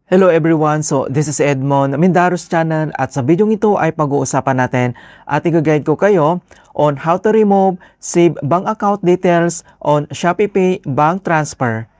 Hello everyone, so this is Edmond Mindaros channel at sa video ito ay pag-uusapan natin at i-guide ko kayo on how to remove save bank account details on ShopeePay bank transfer.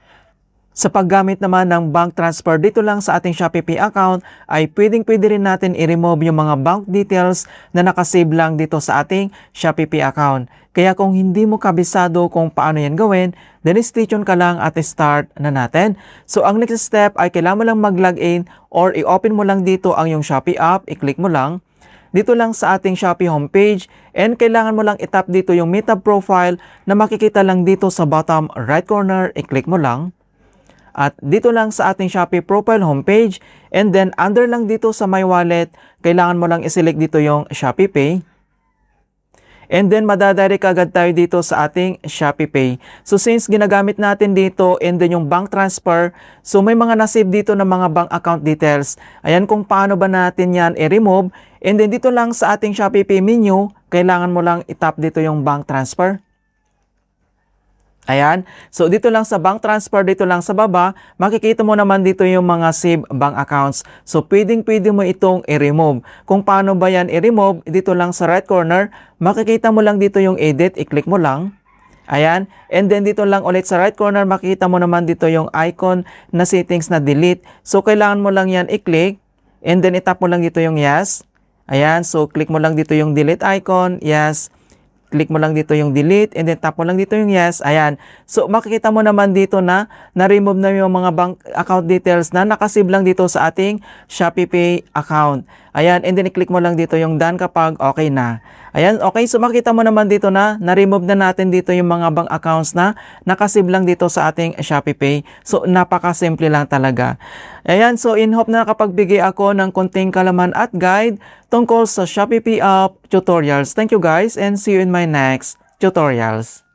Sa paggamit naman ng bank transfer dito lang sa ating ShopeePay account ay pwede rin natin i-remove yung mga bank details na nakasave lang dito sa ating ShopeePay account. Kaya kung hindi mo kabisado kung paano yan gawin, then stay tuned ka lang at start na natin. So ang next step ay kailangan mo lang mag-login or i-open mo lang dito ang yung Shopee app, i-click mo lang. Dito lang sa ating Shopee homepage and kailangan mo lang itap dito yung Meta profile na makikita lang dito sa bottom right corner, i-click mo lang. At dito lang sa ating Shopee profile homepage and then under lang dito sa My Wallet, kailangan mo lang i-select dito yung ShopeePay. And then madadirect agad tayo dito sa ating ShopeePay. So since ginagamit natin dito and then yung bank transfer, so may mga nasave dito na mga bank account details. Ayan kung paano ba natin yan i-remove. And then dito lang sa ating ShopeePay menu, kailangan mo lang itap dito yung bank transfer. Ayan. So, dito lang sa bank transfer, dito lang sa baba, makikita mo naman dito yung mga save bank accounts. So, pwede mo itong i-remove. Kung paano ba yan i-remove, dito lang sa right corner, makikita mo lang dito yung edit, i-click mo lang. Ayan. And then, dito lang ulit sa right corner, makikita mo naman dito yung icon na settings na delete. So, kailangan mo lang yan i-click. And then, itap mo lang dito yung yes. Ayan. So, click mo lang dito yung delete icon. Yes. Click mo lang dito yung delete and then tap mo lang dito yung yes. Ayan. So makikita mo naman dito na na-remove na yung mga bank account details na nakasave lang dito sa ating ShopeePay account. Ayan. And then i-click mo lang dito yung done kapag okay na. Ayan. Okay. So makikita mo naman dito na na-remove na natin dito yung mga bank accounts na nakasave lang dito sa ating ShopeePay. So napaka-simple lang talaga. Ayan. So in hope na nakapagbigay ako ng konting kalaman at guide tungkol sa ShopeePay app tutorials. Thank you guys and see you in my next tutorials.